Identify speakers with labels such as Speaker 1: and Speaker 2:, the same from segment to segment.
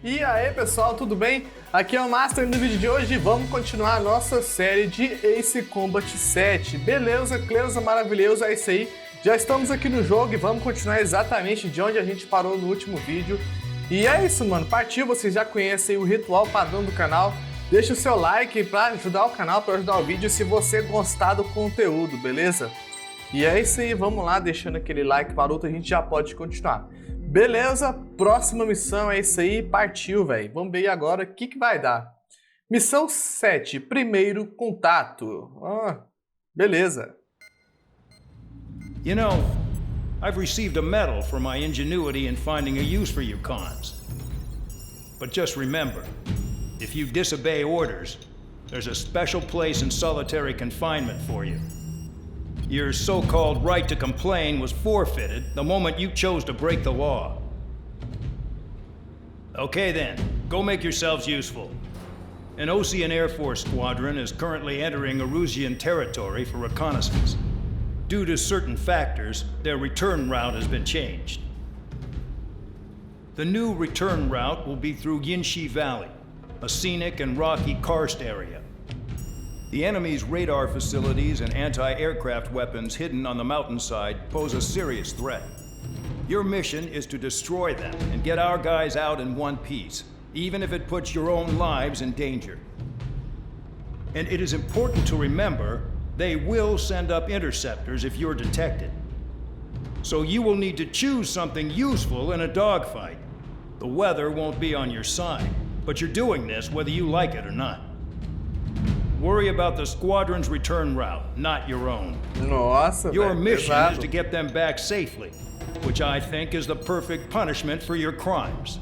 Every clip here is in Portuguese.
Speaker 1: E aí pessoal, tudo bem? Aqui é o Master e no vídeo de hoje vamos continuar a nossa série de Ace Combat 7. Beleza, Cleusa, maravilhoso, é isso aí. Já estamos aqui no jogo e vamos continuar exatamente de onde a gente parou no último vídeo. E é isso, mano, partiu, vocês já conhecem o ritual padrão do canal. Deixa o seu like para ajudar o canal, para ajudar o vídeo se você gostar do conteúdo, beleza? E é isso aí, vamos lá, deixando aquele like maroto, a gente já pode continuar. Beleza, próxima missão é isso aí, partiu, velho. Vamos ver agora o que vai dar. Missão 7, primeiro contato. Beleza.
Speaker 2: You know, I've received a medal for my ingenuity in finding a use for you cons. But just remember, if you disobey orders, there's a special place in solitary confinement for you. Your so-called right to complain was forfeited the moment you chose to break the law. Okay then, go make yourselves useful. An Ocean Air Force squadron is currently entering Erusean territory for reconnaissance. Due to certain factors, their return route has been changed. The new return route will be through Yinshi Valley, a scenic and rocky karst area. The enemy's radar facilities and anti-aircraft weapons hidden on the mountainside pose a serious threat. Your mission is to destroy them and get our guys out in one piece, even if it puts your own lives in danger. And it is important to remember, they will send up interceptors if you're detected. So you will need to choose something useful in a dogfight. The weather won't be on your side, but you're doing this whether you like it or not. Worry about the squadron's return route, not your own.
Speaker 1: Nossa,
Speaker 2: your
Speaker 1: velho,
Speaker 2: mission
Speaker 1: pesado.
Speaker 2: is to get them back safely, which I think is the perfect punishment for your crimes.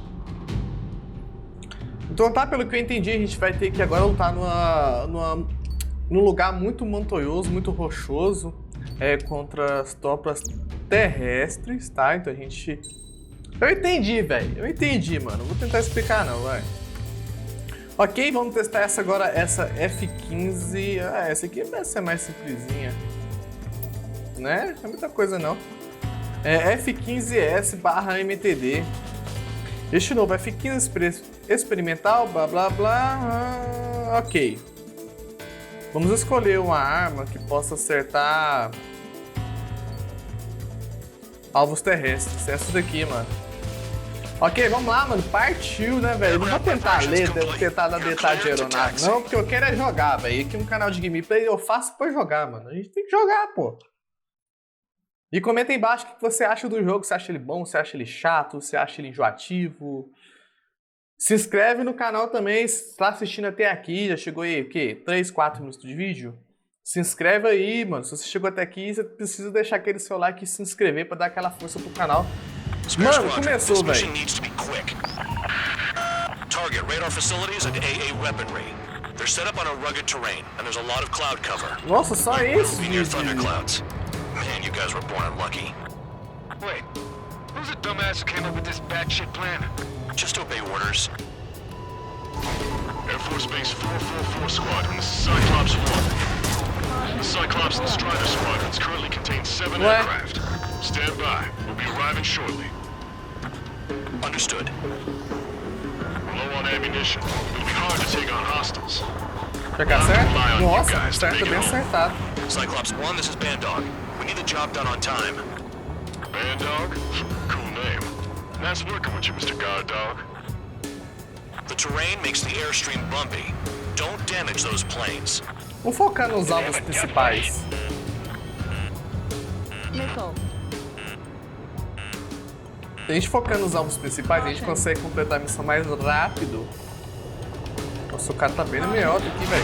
Speaker 1: Então tá, pelo que eu entendi, a gente vai ter que agora lutar num lugar muito montanhoso, muito rochoso, contra as tropas terrestres, tá? Então a gente... Eu entendi, velho. Eu entendi, mano. Não vou tentar explicar não, vai. Ok, vamos testar essa agora, essa F15. Essa aqui vai ser mais simplesinha. Né? Não é muita coisa não. F15S/MTD. Este novo F15 experimental, blá blá blá. Ok. Vamos escolher uma arma que possa acertar alvos terrestres. Essa daqui, mano. Ok, vamos lá, mano. Partiu, né, velho? Não vou tentar ler, tentar dar detalhe de aeronave, não, porque eu quero é jogar, velho. Aqui no canal de gameplay eu faço pra jogar, mano. A gente tem que jogar, pô. E comenta aí embaixo o que você acha do jogo. Se acha ele bom, se acha ele chato, se acha ele enjoativo. Se inscreve no canal também, se tá assistindo até aqui. Já chegou aí, o quê? 3, 4 minutos de vídeo? Se inscreve aí, mano. Se você chegou até aqui, você precisa deixar aquele seu like e se inscrever pra dar aquela força pro canal. Mano, começou, velho.
Speaker 3: Target radar facilities and AA weaponry. They're set up on a rugged terrain, and there's a lot of cloud cover.
Speaker 1: Nossa, só isso?
Speaker 3: Be near thunderclouds. Man, you guys were born unlucky.
Speaker 4: Wait, who's the dumbass who came up with this batshit plan?
Speaker 3: Just obey orders.
Speaker 4: Air Force Base 444 Squadron, this is Cyclops 1. The Cyclops and Strider squadrons currently contain 7 aircraft. Stand by. We'll be arriving shortly.
Speaker 3: Understood.
Speaker 4: We're low on ammunition. It'll be hard to take on hostiles.
Speaker 1: Pegar certo? Nossa, certo, bem acertado.
Speaker 3: Cyclops 1, this is Bandog. We need the job done on time.
Speaker 4: Bandog? Cool name. Nice working with you, Mr. Guard Dog.
Speaker 3: The terrain makes the airstream bumpy. Don't damage those planes.
Speaker 1: Vamos focar nos alvos principais. Se a gente focar nos alvos principais, a gente consegue completar a missão mais rápido. Nossa, o cara tá bem no meiota aqui, velho.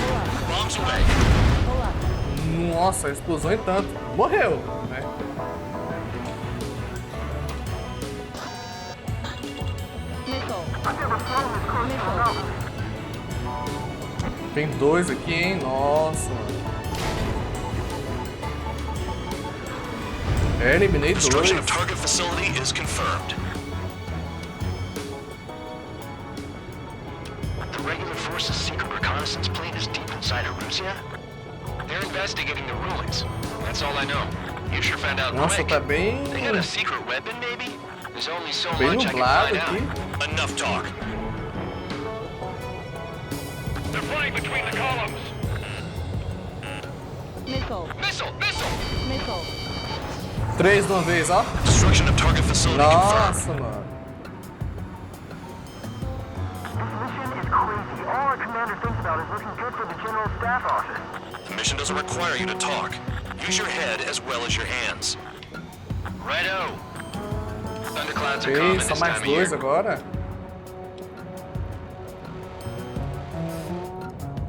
Speaker 1: Nossa, a explosão e tanto. Morreu, né? Tem 2 aqui, hein? Nossa. Eliminei 2.
Speaker 3: Destruction of target facility is confirmed.
Speaker 4: The regular force's secret reconnaissance plane is deep inside Erusea? They're investigating the ruins. That's all I know. You sure found out
Speaker 1: Nossa,
Speaker 4: quick.
Speaker 1: tá bem...
Speaker 4: They got a secret weapon, maybe? There's only so
Speaker 1: bem
Speaker 4: much I can
Speaker 1: nublado
Speaker 4: find
Speaker 1: aqui.
Speaker 4: out.
Speaker 3: Enough talk.
Speaker 4: Moving between the columns.
Speaker 5: Missile.
Speaker 4: Missile! Missile!
Speaker 5: Missile.
Speaker 1: 3 de uma vez, ó.
Speaker 3: Destruction of target facility confirmed.
Speaker 1: Nossa, mano.
Speaker 3: The mission doesn't require you to talk. Use your head as well as your hands.
Speaker 4: Righto. Thunderclouds are
Speaker 1: Ok,
Speaker 4: common
Speaker 1: só
Speaker 4: this
Speaker 1: mais
Speaker 4: time of
Speaker 1: 2
Speaker 4: year.
Speaker 1: agora.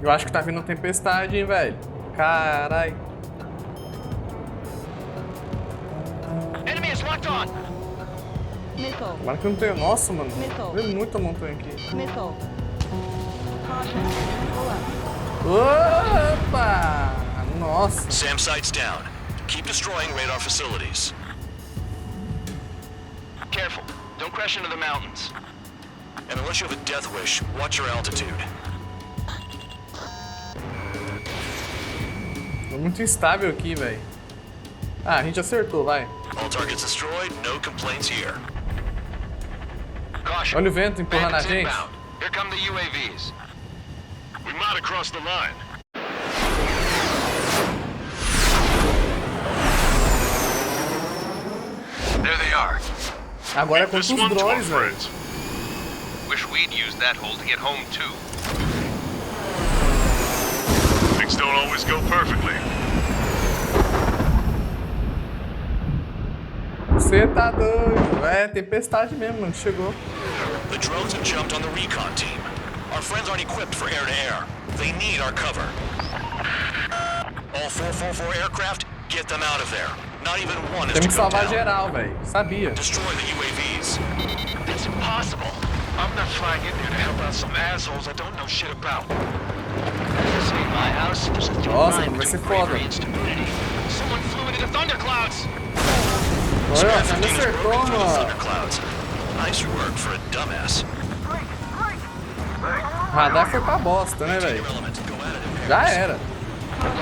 Speaker 1: Eu acho que tá vindo tempestade, hein, velho. Carai.
Speaker 4: Enemy is locked on.
Speaker 5: Missile.
Speaker 1: Tomara que eu não tenho. Nossa, mano.
Speaker 5: Missile.
Speaker 1: Tem muita montanha aqui.
Speaker 5: Missile. Caution. Pull up.
Speaker 1: Opa! Nossa.
Speaker 3: SAM sights down. Keep destroying radar facilities.
Speaker 4: Careful. Don't crash into the mountains.
Speaker 3: And unless you have a death wish, watch your altitude.
Speaker 1: É muito instável aqui, velho. Ah, a gente acertou, vai.
Speaker 3: All targets destroyed, no complaints here.
Speaker 4: Caution.
Speaker 1: Olha o vento empurrando a
Speaker 4: Bandits
Speaker 1: gente.
Speaker 4: inbound. Here come the UAVs. We might have crossed the line. There they are.
Speaker 1: Agora é contra
Speaker 4: This
Speaker 1: os
Speaker 4: one to our
Speaker 1: drones, velho.
Speaker 4: friends.
Speaker 6: Wish we'd used that hole to get home too.
Speaker 4: Things don't always go perfectly.
Speaker 1: Você tá doido. É tempestade mesmo, mano. Chegou.
Speaker 3: The drones have jumped on the recon team. Our friends aren't equipped for air-to-air. They need our cover. All 444 aircraft, get them out of there. Not even one is to
Speaker 1: Temos que
Speaker 3: go
Speaker 1: salvar
Speaker 3: down.
Speaker 1: geral, velho. Sabia.
Speaker 3: Destroy the UAVs.
Speaker 4: It's impossible. I'm not flying in there to help out some assholes I don't know shit about. This ain't my house. There's a thin
Speaker 1: Nossa,
Speaker 4: line
Speaker 1: vai ser
Speaker 4: between
Speaker 1: foda.
Speaker 4: bravery and stupidity. Someone flew into the thunderclouds.
Speaker 1: Olha, você me acertou,
Speaker 3: Broken through the
Speaker 1: mano.
Speaker 3: thunderclouds. Nice work for a dumbass.
Speaker 1: O radar foi pra bosta, né, velho?
Speaker 3: Your element. Go at it in
Speaker 1: Já
Speaker 3: pairs.
Speaker 1: era.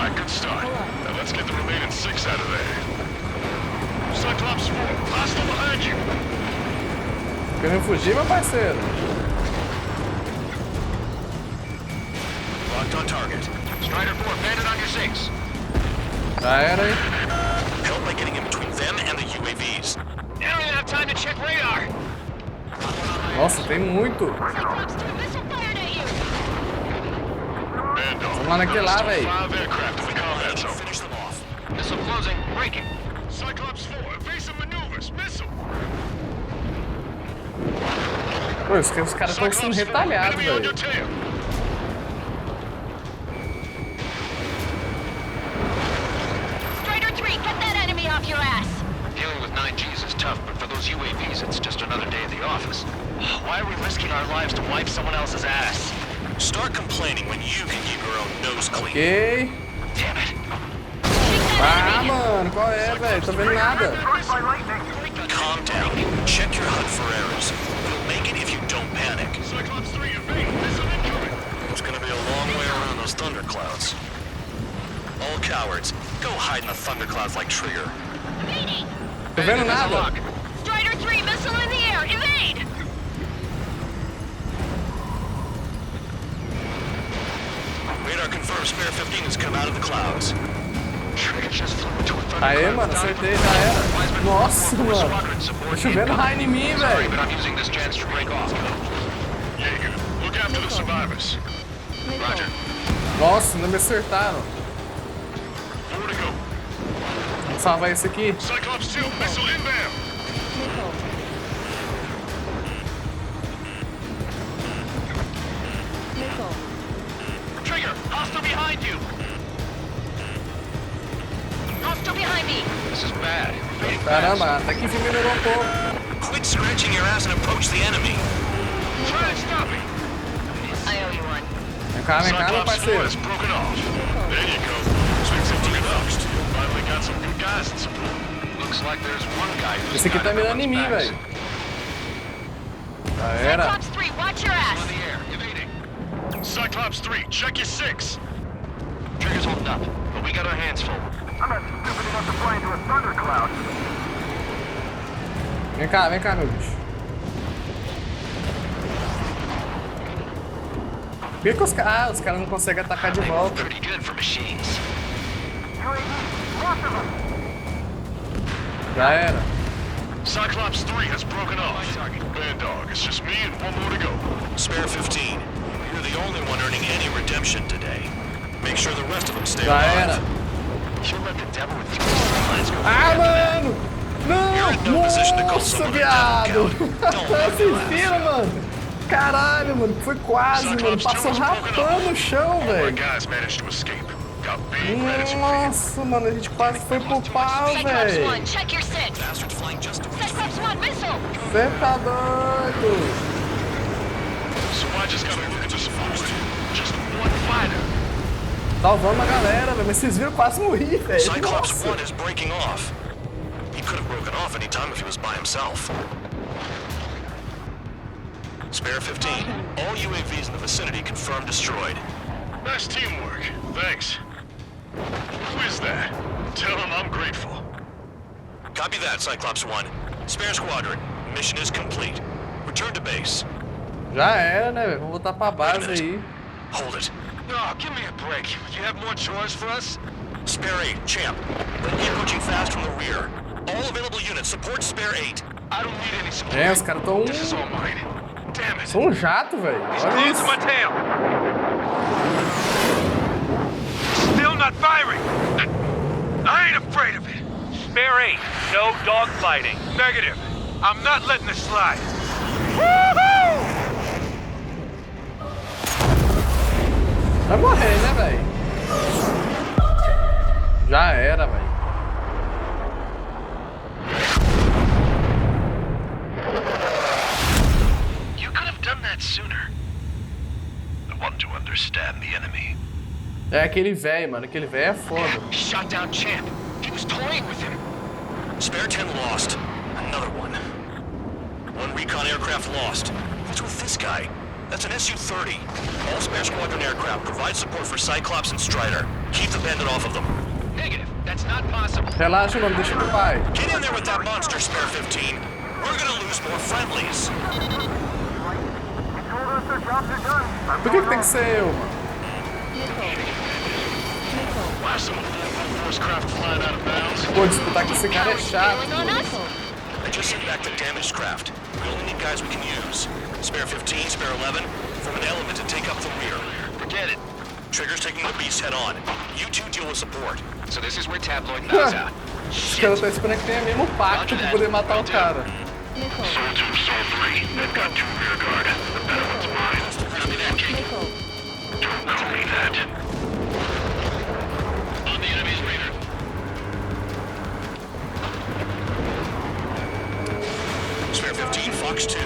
Speaker 4: Right, good start. Now let's get the remaining 6 out of there. Cyclops 4, hostile behind you.
Speaker 1: Querendo fugir, meu parceiro?
Speaker 3: Locked on target.
Speaker 4: Strider 4, bandit on your 6.
Speaker 1: Já era, hein?
Speaker 3: Help by getting in between them and the UAVs.
Speaker 4: You don't even have time to check radar.
Speaker 1: Nossa, tem muito.
Speaker 5: Cyclops 2 missile fired at you.
Speaker 4: Vamos
Speaker 1: lá naquele lá, véi.
Speaker 4: 5 aircraft in the combat zone.
Speaker 3: Finish them off.
Speaker 4: Missile closing, breaking. Cyclops 4, evasive maneuvers, missile.
Speaker 1: Pô, os caras estão sendo retalhados,
Speaker 4: enemy on your
Speaker 1: velho.
Speaker 4: tail.
Speaker 5: Strider 3, get that enemy off your ass.
Speaker 4: Dealing with 9Gs is tough, but for those UAVs, it's just another day at the office. Why are we risking our lives to wipe someone else's ass?
Speaker 3: Start complaining when you can keep your own nose clean.
Speaker 1: Ok.
Speaker 4: Damn it.
Speaker 1: Ah, mano, qual é, velho? Tô vendo nada.
Speaker 3: Calm down. Check your HUD for errors. You'll make it if you don't panic.
Speaker 4: Cyclops 3, evade. Missile incoming.
Speaker 3: It's gonna be a long way around those thunderclouds. All cowards, go hide in the thunderclouds like Trigger.
Speaker 5: Evading.
Speaker 1: Tô vendo
Speaker 4: There's a
Speaker 1: nada.
Speaker 4: lock.
Speaker 5: Strider 3, missile in the air. Evade.
Speaker 3: Radar confirms Spare 15 has come out of the clouds.
Speaker 4: Trigger just flew into a thundercloud.
Speaker 1: Aê, mano, acertei, já era. Nossa, mano. Tá chovendo raio em mim,
Speaker 4: Sorry,
Speaker 1: velho.
Speaker 4: but I'm using this chance to break off. Jaeger, look after the survivors. Roger.
Speaker 1: Nossa, não me acertaram.
Speaker 4: 4 to go.
Speaker 1: Vamos salvar esse aqui.
Speaker 4: Cyclops 2, missile inbound.
Speaker 5: Missile. Missile.
Speaker 4: Trigger, hostile behind you.
Speaker 5: Hostile behind me.
Speaker 4: This is bad. Fading
Speaker 1: Caramba, até que enfim melhorou um pouco.
Speaker 3: Quit scratching your ass and approach the enemy.
Speaker 4: fast. Try and stop me.
Speaker 5: I owe you one.
Speaker 1: Vem cá, meu
Speaker 4: Cyclops 4
Speaker 1: parceiro.
Speaker 4: is broken off. There you go. Swings have broken off. Finally got some good guys in support. Looks like there's one guy who's
Speaker 1: Esse aqui
Speaker 4: got
Speaker 1: tá mirando em mim,
Speaker 4: everyone's
Speaker 1: velho.
Speaker 4: backs.
Speaker 1: Já era.
Speaker 5: Cyclops 3, watch your
Speaker 4: In
Speaker 5: ass.
Speaker 4: the air, evading. Cyclops 3, check your 6. Trigger's holding up, but we got our hands full.
Speaker 7: I'm not stupid enough to fly into a thundercloud.
Speaker 1: Vem cá, meu bicho. Por que os caras... Ah, os caras não conseguem atacar de volta.
Speaker 3: Pretty good for machines.
Speaker 1: Já era.
Speaker 4: Cyclops 3 has broken off. Bad dog, it's just me and one more to go.
Speaker 3: Spare 15. You're the only one earning any redemption today. Make sure the rest of them stay
Speaker 1: Já era.
Speaker 3: alive. You let the devil with 3 lines go.
Speaker 1: Ah, mano! Não! Nossa, viado! Vocês viram, mano? Caralho, mano. Foi quase, mano. Passou rapando o chão,
Speaker 4: All my
Speaker 1: velho.
Speaker 4: guys managed to escape. Got big gratitude for you.
Speaker 1: Nossa, mano. A gente quase foi pro pau,
Speaker 5: Cyclops
Speaker 1: velho.
Speaker 5: 1, check your six.
Speaker 3: Bastards flying just to
Speaker 5: Cyclops 1, missile.
Speaker 1: Você tá doido?
Speaker 4: So I just gotta look at this forward. Just one fighter.
Speaker 1: Salvando a galera, velho. Mas vocês viram, quase morri, velho.
Speaker 3: Cyclops
Speaker 1: Nossa.
Speaker 3: 1 is breaking off. He could have broken off any time if he was by himself. Spare 15. All UAVs in the vicinity confirmed destroyed.
Speaker 4: Nice teamwork. Thanks. Who is that? Tell him I'm grateful.
Speaker 3: Copy that, Cyclops 1. Spare squadron. Mission is complete. Return to base.
Speaker 1: Já era, né, velho? Vamos voltar pra base aí.
Speaker 3: Hold it.
Speaker 4: Oh, give me a break. You have more chores for us?
Speaker 3: Spare 8, champ. They'll be approaching fast from the rear. All available units support Spare 8.
Speaker 4: I don't need any support.
Speaker 1: É, os caras tão...
Speaker 4: This is all mine. Damn it.
Speaker 1: São um jato, velho. Olha isso.
Speaker 4: my tail. Still not firing. I ain't afraid of it.
Speaker 8: Spare 8, no dogfighting.
Speaker 4: Negative. I'm not letting this slide. Woohoo!
Speaker 1: Vai morrer, né, velho? Já era, velho.
Speaker 4: You could have done that sooner. I want to understand the enemy.
Speaker 1: É aquele velho, mano. Aquele velho é foda.
Speaker 3: Shot down champ. He was toying with him. Spare 10 lost. Another one. One recon aircraft lost. What's with this guy? That's an Su-30. All spare squadron aircraft provide support for Cyclops and Strider. Keep the bandit off of them. Negative. That's not possible.
Speaker 1: Relaxa, mano. Deixa pro pai.
Speaker 3: Get in there with that monster, Spare 15. We're gonna lose more friendlies.
Speaker 1: Por que tem que ser eu, mano?
Speaker 4: Why some force craft flying out of bounds?
Speaker 1: Pô, disputar com esse cara é chato.
Speaker 5: Failing on us?
Speaker 3: I just sent back the damaged craft. We only need guys we can use. Spare 15, Spare 11, form an element to take up the rear. Forget it. Trigger's taking the beast head on. You two deal with support. So this is where Tabloid bows out.
Speaker 1: Os caras tá esperando que tenha mesmo pacto pra poder matar o cara.
Speaker 4: Soul 2, Soul 3. They've got 2 rear guard. The better one's mine. Copy that, King. Don't copy that. On the enemy's radar.
Speaker 3: Spare 15, Fox 2.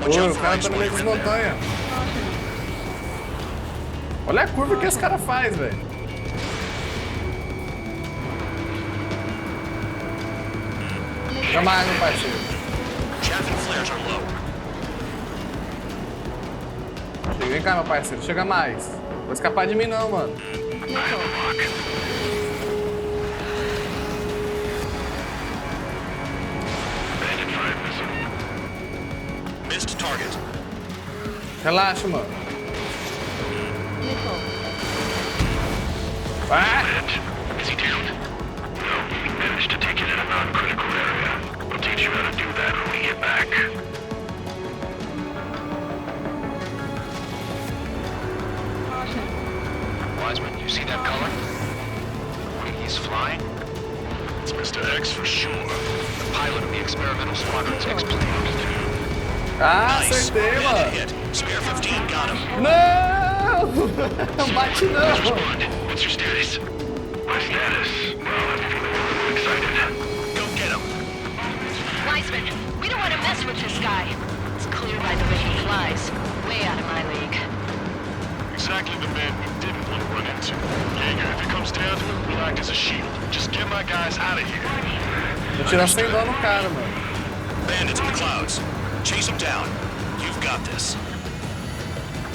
Speaker 1: Pô, o cara tá no meio das montanhas. Olha a curva que esse cara faz, velho. Chega mais, meu parceiro.
Speaker 3: Chaff and flares are low.
Speaker 1: Vem cá, meu parceiro. Chega mais. Não vou escapar de mim, não, mano.
Speaker 3: Missed target.
Speaker 1: Relaxa, mano. Vai!
Speaker 4: Is he down? No, we managed to take it in a non-critical area. We'll teach you how to do that when we get back.
Speaker 3: Wiseman, you see that color? The way he's flying?
Speaker 4: It's Mr. X for sure.
Speaker 3: The pilot of the experimental squadron's X-plane.
Speaker 1: Ah,
Speaker 3: Nice.
Speaker 1: acertei,
Speaker 3: Bandit
Speaker 1: mano.
Speaker 3: hit. Spare 15 got him.
Speaker 1: Não! Não bate, não.
Speaker 4: What's your status? My status? Well, I'm feeling a little excited.
Speaker 3: Go get him.
Speaker 5: Wiseman, we don't want to mess with this guy. It's clear by the way he flies. Way out of my league.
Speaker 4: Exactly the man we didn't want to run into. Jaeger, if it comes down to it, we'll act as a shield. Just get my guys out of here.
Speaker 1: Vou tirar 100 dó no cara, mano.
Speaker 3: Bandits in the clouds. Chase them down. You've got this.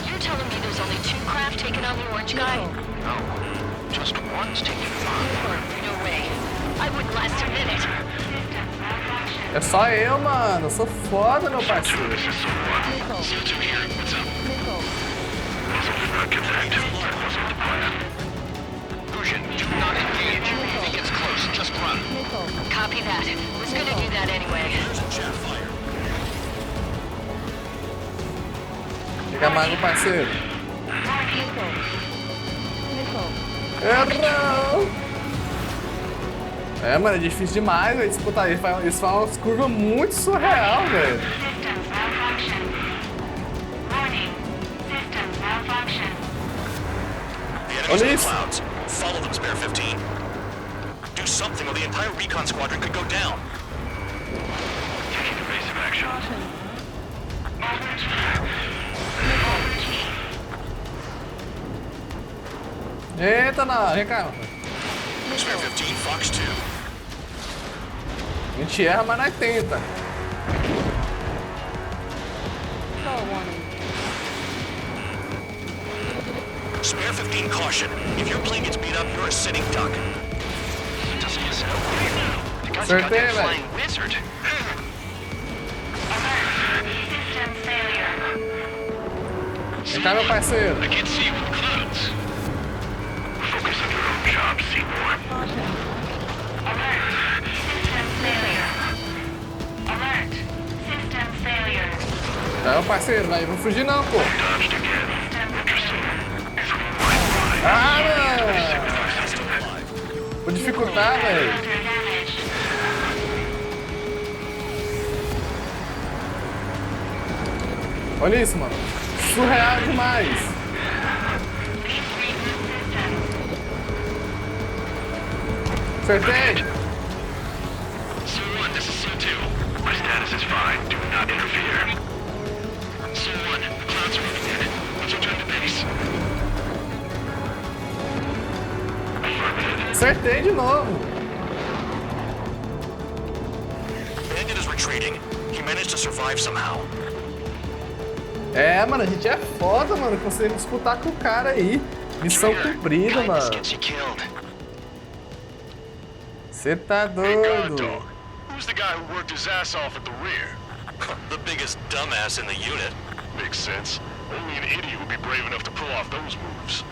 Speaker 5: You're telling me there's only 2 craft taking on the orange guy?
Speaker 3: No. Just one's taking him on.
Speaker 5: No way. I wouldn't last a minute.
Speaker 1: É só eu, mano. Eu sou foda, meu parceiro.
Speaker 4: This is so fun. See you two here. What's up?
Speaker 1: Chega mais, meu parceiro. Errou! É, mano, é difícil demais, velho, disputar. Eles fazem umas curvas muito surreal, velho. Olha isso.
Speaker 3: Follow them, Spare 15. Do something or the entire recon squadron could go down.
Speaker 4: Taking evasive action.
Speaker 1: Eita, não, recalma.
Speaker 3: Spare 15, Fox 2.
Speaker 1: A gente erra, mas nós tenta.
Speaker 3: Spare 15, caution. If your plane gets beat up, you're a sitting duck.
Speaker 4: Doesn't he sound weird now?
Speaker 3: The guy's a
Speaker 1: Acertei,
Speaker 3: goddamn
Speaker 1: velho.
Speaker 3: flying wizard.
Speaker 5: System failure.
Speaker 1: Vem cá, meu parceiro.
Speaker 4: I can't see you with clouds. Focus on your own job, Seymour.
Speaker 5: Alert. System failure. Alert. System failure.
Speaker 1: Tá, meu parceiro, vai, não fugir não, pô.
Speaker 4: Dodged again. Interesting. If we might find
Speaker 1: Ah, mano. Vou dificultar, velho.
Speaker 5: Under damage.
Speaker 1: Olha isso, mano. Surreal demais.
Speaker 5: Please reboot system.
Speaker 1: Acertei.
Speaker 4: C1, this is C2. My status is fine. Do not interfere. C1, the clouds are moving in. Let's return to base. Affirmative.
Speaker 1: Acertei de novo.
Speaker 3: Bandit is retreating. He managed to survive somehow.
Speaker 1: É, mano, a gente é foda, mano. Conseguimos disputar com o cara aí. Missão cumprida,
Speaker 3: Kindness
Speaker 1: mano.
Speaker 3: gets you killed.
Speaker 1: Você tá
Speaker 4: Hey, God
Speaker 1: doido.
Speaker 4: Dog. Who's the guy who worked his ass off at the rear?
Speaker 3: The biggest dumbass in the unit.
Speaker 4: Makes sense. Only an idiot would be brave enough to pull off those moves.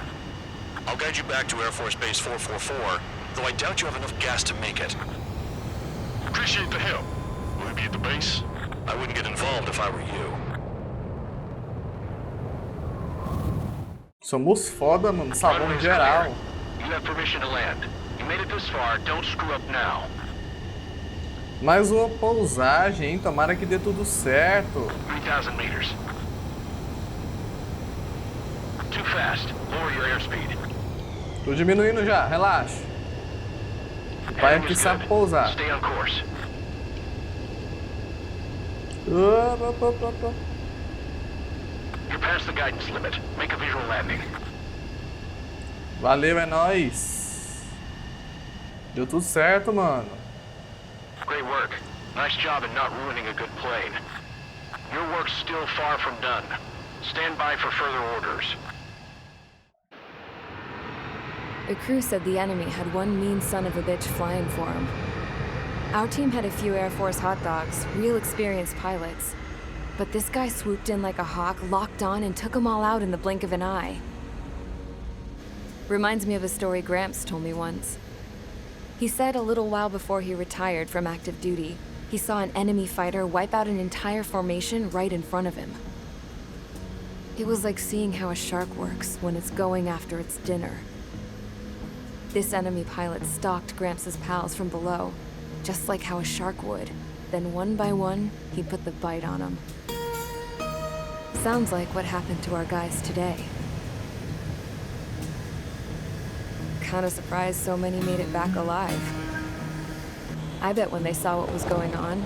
Speaker 3: I'll guide you back to Air Force Base 444, though I doubt you have enough gas to make it.
Speaker 4: Appreciate the help. Will we be at the base?
Speaker 3: I wouldn't get involved if I were you.
Speaker 1: Somos foda, mano. Salvamos geral.
Speaker 8: You have permission to land. You made it this far, don't screw up now.
Speaker 1: Mais uma pousagem, hein? Tomara que dê tudo certo.
Speaker 8: 3,000 meters. Too fast. Lower your airspeed.
Speaker 1: Tô diminuindo já, relaxa. O pai aqui sabe pousar.
Speaker 8: Stay on course. You're past the guidance limit. Make a visual landing.
Speaker 1: Valeu, é nóis. Deu tudo certo, mano.
Speaker 8: Great work. Nice job in not ruining a good plane. Your work's still far from done. Stand by for further orders.
Speaker 9: The crew said the enemy had one mean son of a bitch flying for him. Our team had a few Air Force hot dogs, real experienced pilots. But this guy swooped in like a hawk, locked on, and took them all out in the blink of an eye. Reminds me of a story Gramps told me once. He said a little while before he retired from active duty, he saw an enemy fighter wipe out an entire formation right in front of him. It was like seeing how a shark works when it's going after its dinner. This enemy pilot stalked Gramps' pals from below, just like how a shark would. Then one by one, he put the bite on them. Sounds like what happened to our guys today. Kinda surprised so many made it back alive. I bet when they saw what was going on,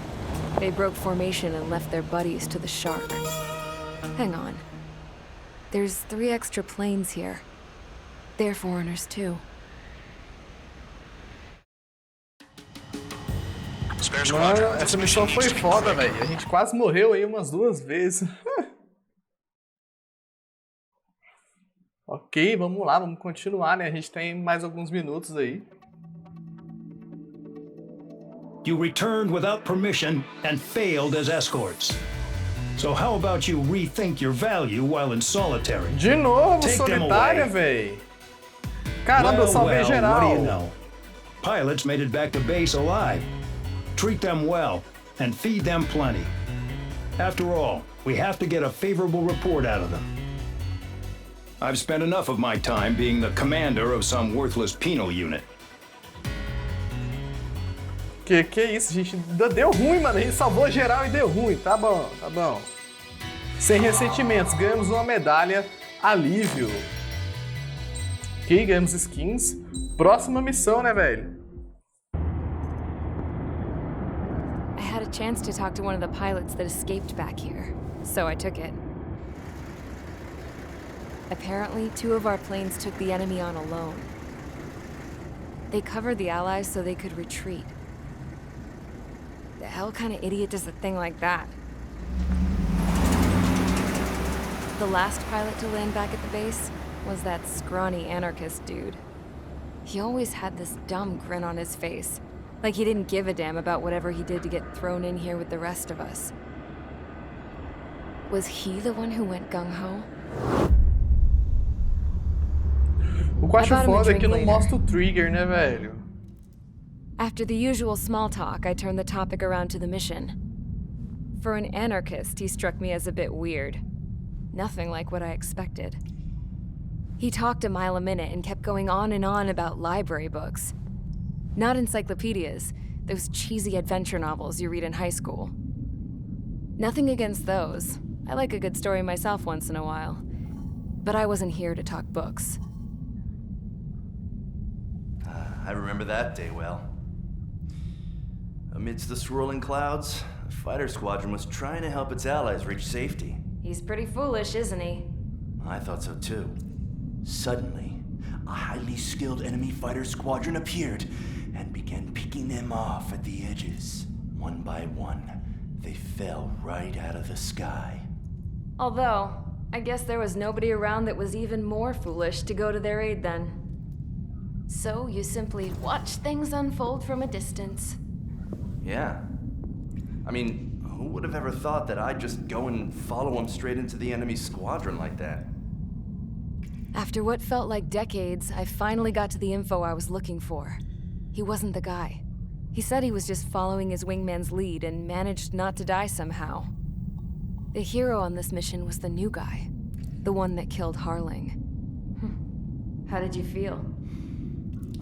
Speaker 9: they broke formation and left their buddies to the shark. Hang on. There's 3 extra planes here. They're foreigners too.
Speaker 1: Mano, essa missão foi foda, velho. A gente quase morreu aí umas 2 vezes. Ok, vamos lá, vamos continuar, né? A gente tem mais alguns minutos aí.
Speaker 2: You returned without permission and failed as escorts. So how about you rethink your value while in solitary?
Speaker 1: De novo,
Speaker 2: Take them
Speaker 1: solitária,
Speaker 2: away.
Speaker 1: véi. Caramba, eu salvei geral.
Speaker 2: What do you know? Pilots made it back to base alive. Treat them well and feed them plenty. After all, we have to get a favorable report out of them. I've spent enough of my time being the commander of some worthless penal unit.
Speaker 1: Que é isso, gente? Deu ruim, mano. A gente salvou geral e deu ruim. Tá bom, tá bom. Sem ressentimentos, ganhamos uma medalha alívio. Ok, ganhamos skins. Próxima missão, né, velho?
Speaker 9: I had a chance to talk to one of the pilots that escaped back here, so I took it. Apparently, 2 of our planes took the enemy on alone. They covered the Allies so they could retreat. The hell kind of idiot does a thing like that? The last pilot to land back at the base was that scrawny anarchist dude. He always had this dumb grin on his face, like he didn't give a damn about whatever he did to get thrown in here with the rest of us. Was he the one who went gung-ho?
Speaker 1: O que eu acho foda é que não mostra o trigger, né, velho?
Speaker 9: After the usual small talk, I turned the topic around to the mission. For an anarchist, he struck me as a bit weird. Nothing like what I expected. He talked a mile a minute and kept going on and on about library books. Not encyclopedias, those cheesy adventure novels you read in high school. Nothing against those. I like a good story myself once in a while. But I wasn't here to talk books.
Speaker 10: I remember that day well. Amidst the swirling clouds, the fighter squadron was trying to help its allies reach safety.
Speaker 9: He's pretty foolish, isn't he?
Speaker 10: I thought so too. Suddenly, a highly skilled enemy fighter squadron appeared and began picking them off at the edges. One by one, they fell right out of the sky.
Speaker 9: Although, I guess there was nobody around that was even more foolish to go to their aid then. So you simply watch things unfold from a distance.
Speaker 10: Yeah. I mean, who would have ever thought that I'd just go and follow him straight into the enemy squadron like that?
Speaker 9: After what felt like decades, I finally got to the info I was looking for. He wasn't the guy. He said he was just following his wingman's lead and managed not to die somehow. The hero on this mission was the new guy. The one that killed Harling. How did you feel?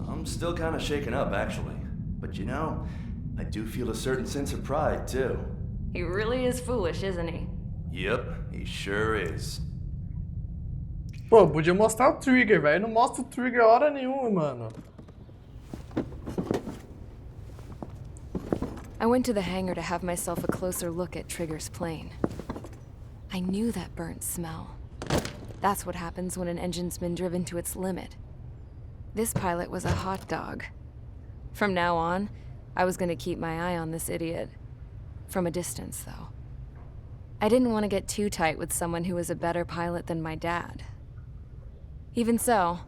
Speaker 10: I'm still kind of shaken up, actually. But you know, I do feel a certain sense of pride, too.
Speaker 9: He really is foolish, isn't he?
Speaker 10: Yep, he sure is.
Speaker 1: Pô, podia mostrar o trigger, velho. Não mostra o trigger hora nenhuma, mano.
Speaker 9: I went to the hangar to have myself a closer look at Trigger's plane. I knew that burnt smell. That's what happens when an engine's been driven to its limit. This pilot was a hot dog. From now on, I was gonna keep my eye on this idiot. From a distance, though. I didn't want to get too tight with someone who was a better pilot than my dad. Even so,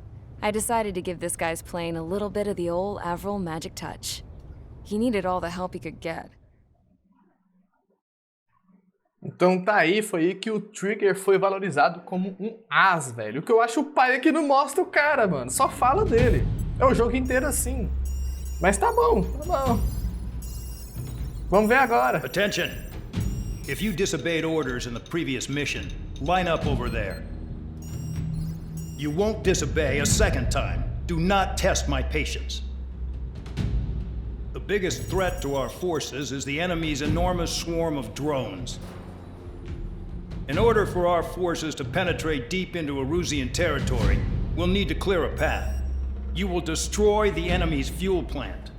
Speaker 9: I decided to give this guy's plane a little bit of the old Avril magic touch. He needed all the help he could get.
Speaker 1: Então tá aí, foi aí que o Trigger foi valorizado como um as, velho. O que eu acho o pai é que não mostra o cara, mano. Só fala dele. É o jogo inteiro assim. Mas tá bom, tá bom. Vamos ver agora.
Speaker 2: Attention! If you disobeyed orders in the previous mission, line up over there. You won't disobey a second time. Do not test my patience. The biggest threat to our forces is the enemy's enormous swarm of drones. In order for our forces to penetrate deep into Erusean territory, we'll need to clear a path. You will destroy the enemy's fuel plant.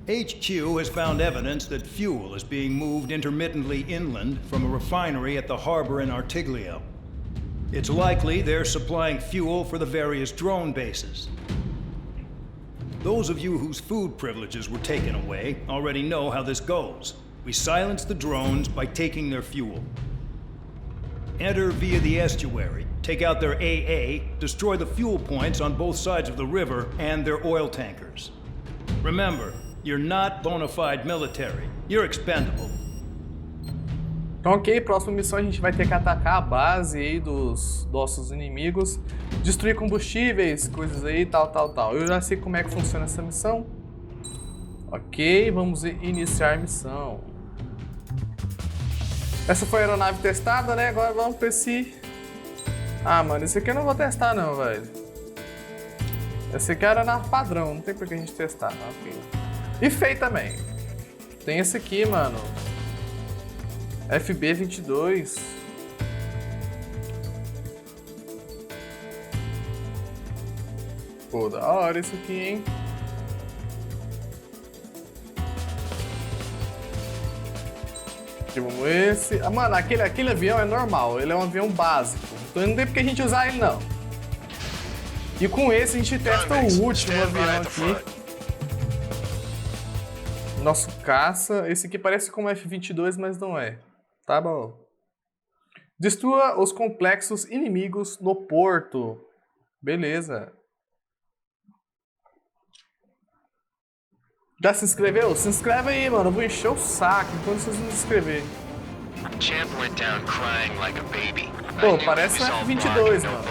Speaker 2: HQ has found evidence that fuel is being moved intermittently inland from a refinery at the harbor in Artiglio. It's likely they're supplying fuel for the various drone bases. Those of you whose food privileges were taken away already know how this goes. We silence the drones by taking their fuel. Enter via the estuary, take out their AA, destroy the fuel points on both sides of the river and their oil tankers. Remember, you're not bona fide military. You're expendable.
Speaker 1: Então, ok, próxima missão a gente vai ter que atacar a base aí dos nossos inimigos, destruir combustíveis, coisas aí, tal. Eu já sei como é que funciona essa missão. Ok, vamos iniciar a missão. Essa foi a aeronave testada, né? Agora vamos pra esse... Ah, mano, esse aqui eu não vou testar não, velho. Esse aqui era na padrão, não tem por que a gente testar, tá? Ok. E feio também. Tem esse aqui, mano. FB-22. Pô, da hora isso aqui, hein? Aqui, vamos esse. Ah, mano, aquele avião é normal, ele é um avião básico. Então não tem porque a gente usar ele, não. E com esse a gente testa o último avião aqui. Nosso caça. Esse aqui parece como F-22, mas não é. Tá bom. Destrua os complexos inimigos no porto. Beleza. Já se inscreveu? Se inscreve aí, mano. Eu vou encher o saco enquanto vocês não se inscreverem. Pô, parece um F-22, mano.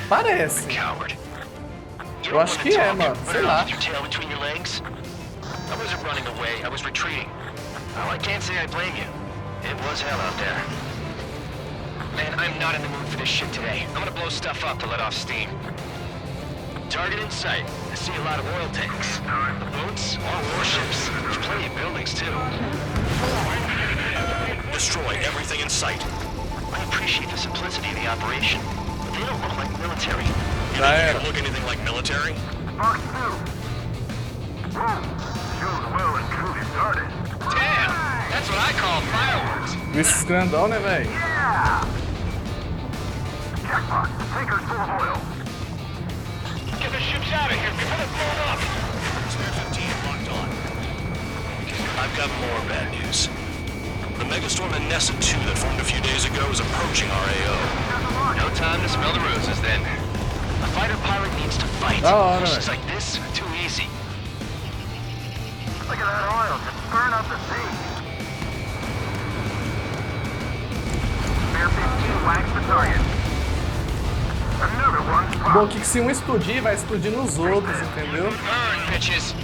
Speaker 1: Parece. Eu acho que é, mano. Sei lá.
Speaker 8: I wasn't running away, I was retreating. Oh, I can't say I blame you. It was hell out there. Man, I'm not in the mood for this shit today. I'm gonna blow stuff up to let off steam. Target in sight. I see a lot of oil tanks. The boats, all warships. There's plenty of buildings, too.
Speaker 3: Destroy everything in sight.
Speaker 8: I appreciate the simplicity of the operation, but they don't look like military.
Speaker 3: You think you can look anything like military?
Speaker 7: Box 2. Show's well and truly started.
Speaker 8: Damn! That's what I call fireworks.
Speaker 1: Esses grandão, né, velho?
Speaker 7: Yeah! Jackpot, the tanker's full of oil.
Speaker 8: Get the ships out of here before they're blown up.
Speaker 3: Spare 15 locked on. I've got more bad news. The megastorm in Nessa 2 that formed a few days ago is approaching our AO.
Speaker 8: No time to smell the roses, then. A fighter pilot needs to fight. Missions like this are too easy.
Speaker 7: Look at that oil just burn up the sea. Spare 15 wax the target. Another one's
Speaker 1: Bom, que se um explodir, vai explodir nos outros, entendeu?
Speaker 8: Burn, bitches.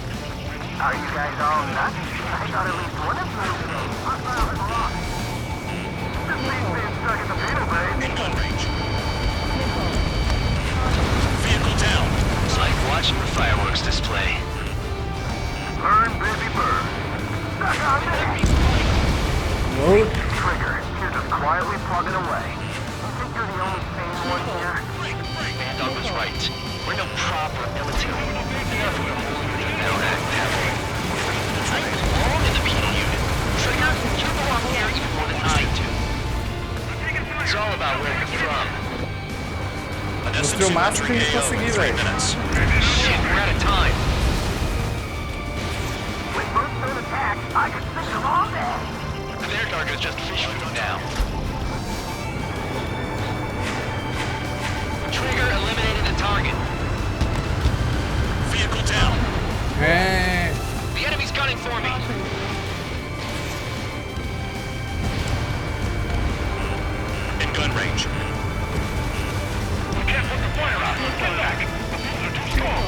Speaker 7: Are you guys all nuts? I thought at least one of you was lost. This thing's being stuck in the penal bay.
Speaker 3: In gun range. Vehicle down.
Speaker 8: It's like watching the fireworks display.
Speaker 7: Burn, baby, burn. Stuck on there.
Speaker 1: No.
Speaker 7: Trigger, you're just quietly plugging away. I think you're the only sane one here.
Speaker 8: Dog was right. We're no proper military. Careful to hold your now act heavily. I belong in the penal unit. Trigger, you belong here even more than I do. It's all about where you're from.
Speaker 1: Mostrei o máximo que a gente conseguir, velho.
Speaker 8: Shit, we're out of time.
Speaker 7: With first third attack, I could sink them all day.
Speaker 8: Their target is just fish food now. Trigger eliminated the target.
Speaker 3: Vehicle down.
Speaker 1: É.
Speaker 8: The enemy's gunning for me.
Speaker 3: In gun range.
Speaker 8: We can't put the fire out. Get back. The flares are too strong.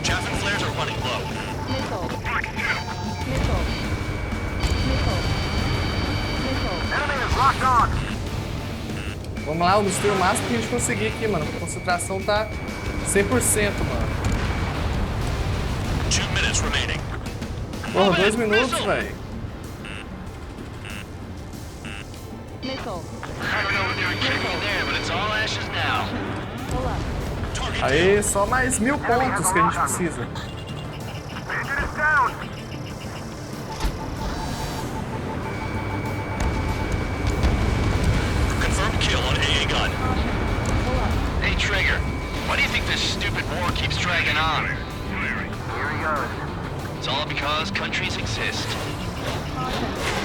Speaker 3: Chaff and flares are running low.
Speaker 7: Enemy is locked on.
Speaker 1: Vamos lá, eu mostrei o máximo que a gente conseguir aqui, mano. A concentração tá 100%, mano.
Speaker 3: 2 minutes remaining.
Speaker 1: Porra, 2 minutos, velho.
Speaker 8: I don't know what they were kicking there, but it's all ashes now.
Speaker 1: Aí, só mais 1000 pontos que a gente precisa.
Speaker 7: Engine is down.
Speaker 3: Confirmed kill on AA gun.
Speaker 8: Hey, Trigger, why do you think this stupid war keeps dragging on?
Speaker 7: Here he goes.
Speaker 8: It's all because countries exist.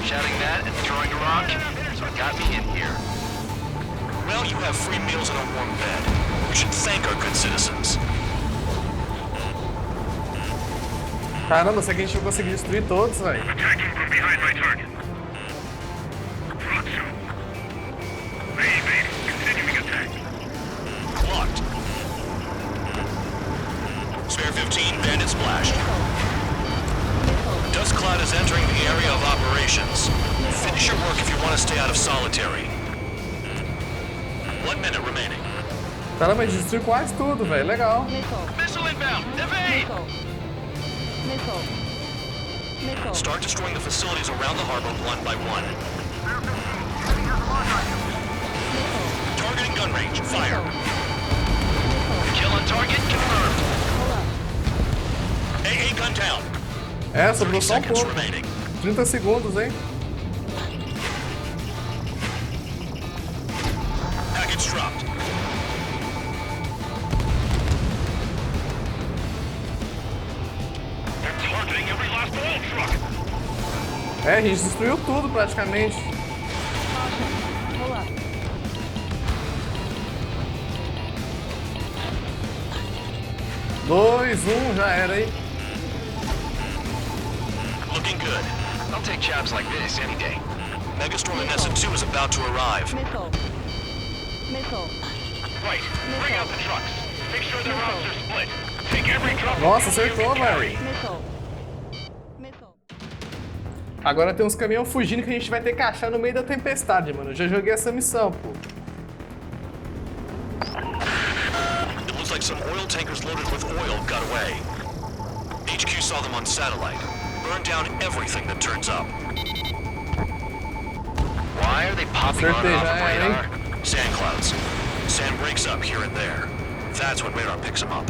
Speaker 8: Shouting that and throwing a rock is what got me in here.
Speaker 3: Well, you have free meals and a warm bed. We should thank our good citizens.
Speaker 1: Caramba, será que a gente vai conseguir destruir todos, velho?
Speaker 4: Attacking from behind my target. Front shoot. Main base, continuing attack.
Speaker 3: Locked. Spare 15, bandit splashed. Dust cloud is entering the area of operations. stay out of solitary. 1 minute remaining.
Speaker 1: Caramba, a gente destruiu quase tudo, velho. Legal.
Speaker 3: Missile inbound! Evade! Start destroying the facilities around the harbor one by one. Targeting gun range. Fire. Kill on target confirmed. AA gun down.
Speaker 1: É, sobrou
Speaker 3: 30
Speaker 1: só um
Speaker 3: seconds
Speaker 1: pouco.
Speaker 3: remaining.
Speaker 1: 30 segundos, hein?
Speaker 3: Package dropped.
Speaker 4: They're targeting every last oil truck.
Speaker 1: É, a gente destruiu tudo praticamente. Dois, já era, hein?
Speaker 3: Looking good. I'll take jobs like this any day. Megastorm in Nessa 2 is about to arrive.
Speaker 4: Right. Bring out the trucks. Make sure their routes are split. Take every truck.
Speaker 1: Nossa, acertou, velho. Agora tem uns caminhões fugindo que a gente vai ter que achar no meio da tempestade, mano. Eu já joguei essa missão, pô.
Speaker 3: It looks like some oil tankers loaded with oil got away. HQ saw them on satellite. Burn down everything that turns up. Why are they popping on and off of radar? Sand clouds. Sand breaks up here and there. That's when radar picks them up.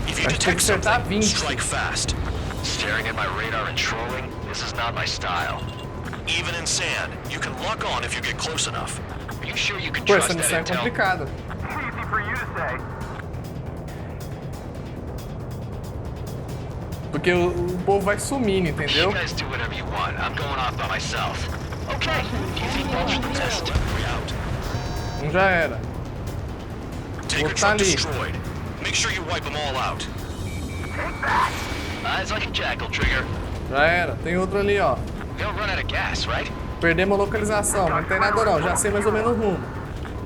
Speaker 3: If you detect something, strike fast. Staring at my radar and trolling? This is not my style. Even in sand, you can lock on if you get close enough. Are you sure you can
Speaker 1: Pô,
Speaker 3: trust
Speaker 1: essa missão é
Speaker 3: that intel?
Speaker 1: complicada.
Speaker 7: Easy for you to say.
Speaker 1: Porque o povo vai sumindo, entendeu?
Speaker 3: You guys do whatever you want. I'm going off by myself. Okay. Do you think launch the test? We're out.
Speaker 1: Já era.
Speaker 3: Tanker
Speaker 1: Tá
Speaker 3: truck
Speaker 1: ali.
Speaker 3: destroyed. Make sure you wipe them all out. Eyes like a jackal, Trigger.
Speaker 1: Já era. Tem outro ali, ó.
Speaker 3: We don't run out of gas, right?
Speaker 1: Perdemos a localização, mas não tem nada não. Já sei mais ou menos o rumo.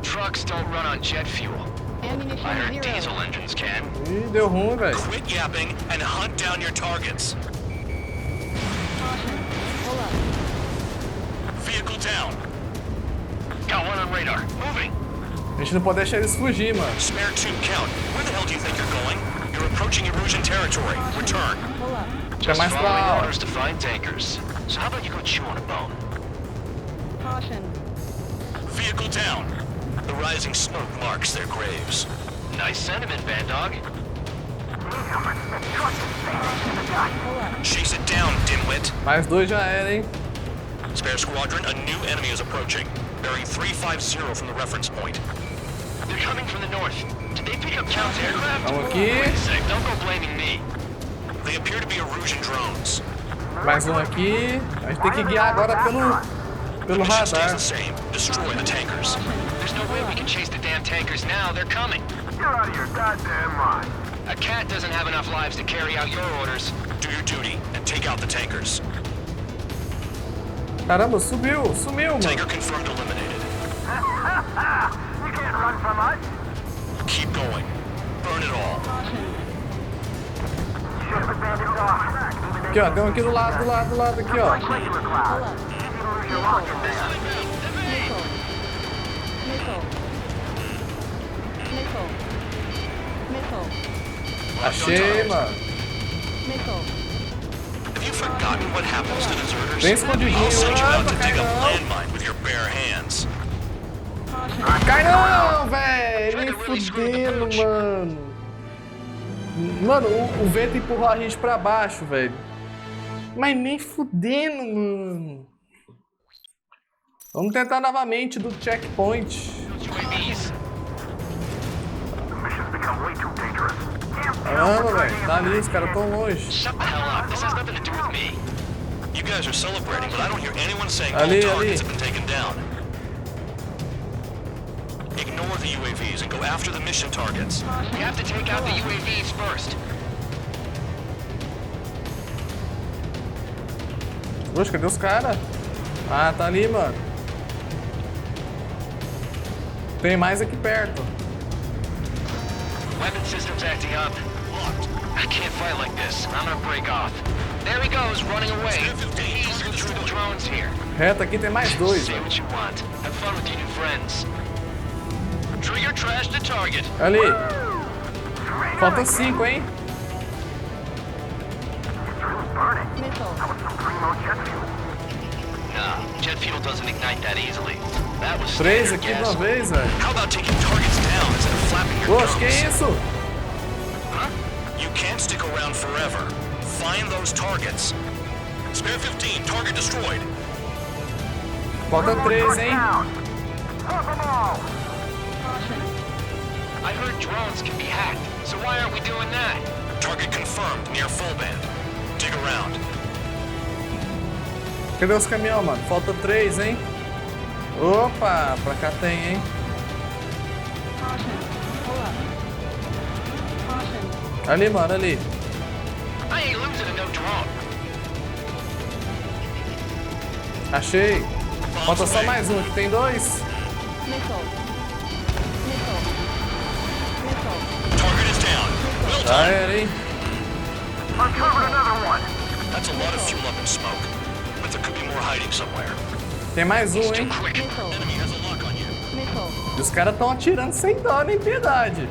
Speaker 3: Trucks don't run on jet fuel. I heard diesel engines can.
Speaker 1: Ih, deu ruim, velho.
Speaker 3: Quit yapping and hunt down your targets. Vehicle down. Got one on radar. Moving.
Speaker 1: A gente não pode deixar eles fugir, mano.
Speaker 3: Spare tube count. Where the hell do you think you're going? You're approaching Erusian territory. Return.
Speaker 1: Fica mais pra
Speaker 3: Following
Speaker 1: lá.
Speaker 3: orders to find tankers. So how about you go chew on a bone? Vehicle down. The rising smoke marks their graves. Nice sentiment, Bandog. Chase it down, dimwit.
Speaker 1: Mais dois já era, hein?
Speaker 3: Spare squadron, a new enemy is approaching. Bearing 350 from the reference point. They're coming from the north. Did they pick up Count's aircraft?
Speaker 1: Vamos aqui.
Speaker 3: Wait a sec, don't go blaming me. They appear to be Erusian drones.
Speaker 1: Mais um aqui. A gente tem que guiar agora pelo
Speaker 3: Mission stays
Speaker 1: radar.
Speaker 3: the same. Destroy the tankers. There's no way we can chase the damn tankers now. They're coming.
Speaker 7: You're out of your goddamn mind.
Speaker 3: A cat doesn't have enough lives to carry out your orders. Do your duty and take out the tankers.
Speaker 1: Caramba, sumiu,
Speaker 3: Tanker
Speaker 1: mano.
Speaker 3: confirmed eliminated.
Speaker 7: You can't run from us.
Speaker 3: Keep going. Burn it all.
Speaker 7: Ship advantage off.
Speaker 1: Aqui, ó, tem um aqui do lado, aqui, ó.
Speaker 7: Regular cloud. Easy to lose your lock in there.
Speaker 1: Achei, mano.
Speaker 3: Have you forgotten what happens to deserters?
Speaker 1: Bem escondidinho.
Speaker 3: I'll send you
Speaker 1: Ah,
Speaker 3: out to
Speaker 1: não
Speaker 3: dig
Speaker 1: cai
Speaker 3: up
Speaker 1: não.
Speaker 3: landmine with your bare hands.
Speaker 1: Cai não, velho. Nem fudendo, mano. Mano, o vento empurrou a gente pra baixo, velho. Mas nem fudendo, mano. Vamos tentar novamente do checkpoint.
Speaker 3: UAVs.
Speaker 7: Mission's become way too dangerous.
Speaker 1: Caramba, velho. Tá ali, os caras tão longe.
Speaker 3: Shut the hell up. This has nothing to do with me. You guys are celebrating, but I don't hear anyone saying all
Speaker 1: Ali,
Speaker 3: targets
Speaker 1: ali.
Speaker 3: have been taken down. Ignore the UAVs and go after the mission targets. We have to take out the UAVs first.
Speaker 1: Poxa, cadê os caras? Ah, tá ali, mano. Tem mais aqui perto.
Speaker 3: Weapon systems acting up. Locked. I can't fight like this. I'm gonna break off.
Speaker 8: There he goes, running away. He's through the drones here.
Speaker 1: Reto aqui tem mais dois,
Speaker 8: Say
Speaker 1: velho.
Speaker 8: what you want. Have fun with your new friends. Trigger trash the target.
Speaker 1: Ali. Faltam 5, hein?
Speaker 8: Nah, jet fuel doesn't ignite that easily. That was
Speaker 1: 3
Speaker 8: standard
Speaker 1: aqui de uma
Speaker 8: gas.
Speaker 1: vez, velho.
Speaker 3: How about taking targets down instead of flapping your
Speaker 1: Poxa, que
Speaker 3: gums?
Speaker 1: isso?
Speaker 3: Huh? You can't stick around forever. Find those targets. Spare 15, target destroyed.
Speaker 1: Falta 3, hein?
Speaker 8: I heard drones can be hacked, so why aren't we doing that?
Speaker 3: Target confirmed near full band. Dig around.
Speaker 1: Cadê os caminhão, mano? Falta 3, hein? Opa, pra cá tem, hein? Ali, mano, ali.
Speaker 8: I ain't losing to no drone.
Speaker 1: Achei. Falta só mais um, aqui tem 2.
Speaker 3: Target is down. Well
Speaker 1: Já
Speaker 3: done.
Speaker 1: era, hein?
Speaker 7: Uncovered another one.
Speaker 3: That's a lot of fuel up in smoke. But there could be more hiding somewhere.
Speaker 1: Tem mais um, hein?
Speaker 3: Quick. Enemy has a lock on you.
Speaker 1: E os caras estão atirando sem dó nem piedade.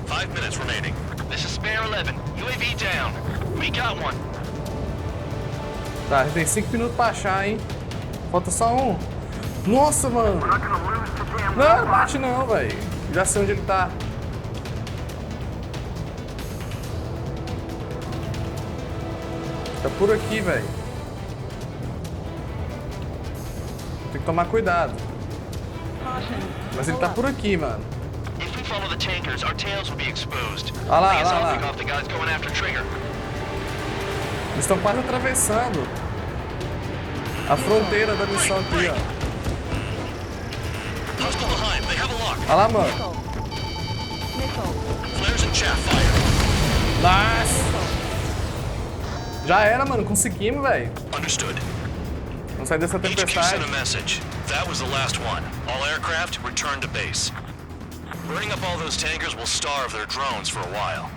Speaker 3: 5 minutes remaining.
Speaker 8: This is Spare 11. UAV down. We got one.
Speaker 1: Tá, a gente tem 5 minutos pra achar, hein? Falta só um. Nossa, mano.
Speaker 7: Not gonna lose to damn
Speaker 1: Não,
Speaker 7: robots.
Speaker 1: bate não, velho. Já sei onde ele tá. Tá por aqui, velho. Tem que tomar cuidado. Mas ele tá por aqui, mano.
Speaker 8: If we follow the tankers, our tails will be exposed.
Speaker 1: Olha lá,
Speaker 8: I guess
Speaker 1: olha
Speaker 8: I'll
Speaker 1: lá.
Speaker 8: pick off the guys going after Trigger.
Speaker 1: Eles estão quase atravessando a fronteira da missão aqui, ó.
Speaker 3: Hostile behind. They have a lock.
Speaker 1: Olha lá, mano.
Speaker 3: Flares and chaff fire.
Speaker 1: Nossa! Já era, mano. Conseguimos, velho.
Speaker 3: Understood.
Speaker 1: Vamos sair dessa
Speaker 3: HQ
Speaker 1: tempestade.
Speaker 3: sent a message. That was the last one. All aircraft return to base. Burning up all those tankers will starve their drones for a while.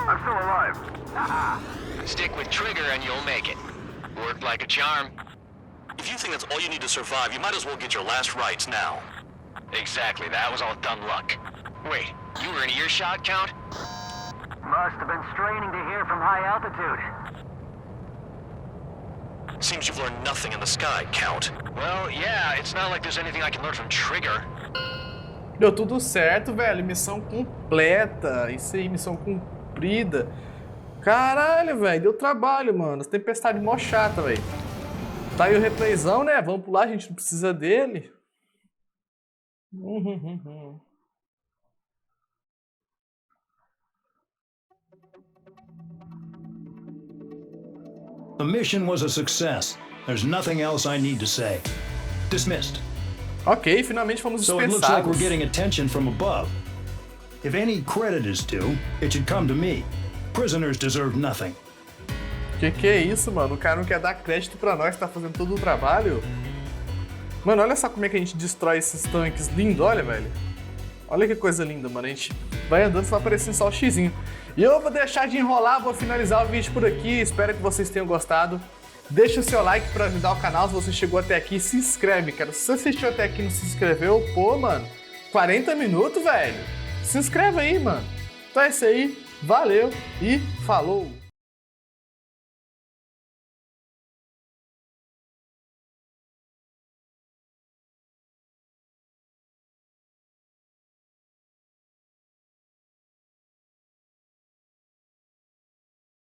Speaker 7: I'm still alive.
Speaker 8: Stick with Trigger and you'll make it. Worked like a charm.
Speaker 3: If you think that's all you need to survive, you might as well get your last rites now.
Speaker 8: Exactly, that was all dumb luck. Wait, you were in earshot, Count?
Speaker 7: Must have been straining to hear from high altitude.
Speaker 3: Seems you've learned nothing in the sky, Count.
Speaker 8: Well, yeah, it's not like there's anything I can learn from Trigger.
Speaker 1: Deu tudo certo, velho. Missão completa. Isso aí, missão cumprida. Caralho, velho. Deu trabalho, mano. Essa tempestade mó chata, velho. Tá aí o replayzão, né? Vamos pular, a gente não precisa dele.
Speaker 2: The mission was a success. There's nothing else I need to say. Dismissed.
Speaker 1: Ok, finalmente fomos
Speaker 2: So it looks like we're
Speaker 1: dispensados.
Speaker 2: getting attention from above. If any credit is due, it should come to me. Prisoners deserve nothing.
Speaker 1: Que é isso, mano? O cara não quer dar crédito pra nós, tá fazendo todo o trabalho. Mano, olha só como é que a gente destrói esses tanques lindos, olha, velho. Olha que coisa linda, mano. A gente vai andando e vai aparecendo só o xizinho. E eu vou deixar de enrolar, vou finalizar o vídeo por aqui. Espero que vocês tenham gostado. Deixa o seu like pra ajudar o canal. Se você chegou até aqui, se inscreve, cara. Se você assistiu até aqui e não se inscreveu, pô, mano, 40 minutos, velho. Se inscreve aí, mano. Então é isso aí. Valeu e falou!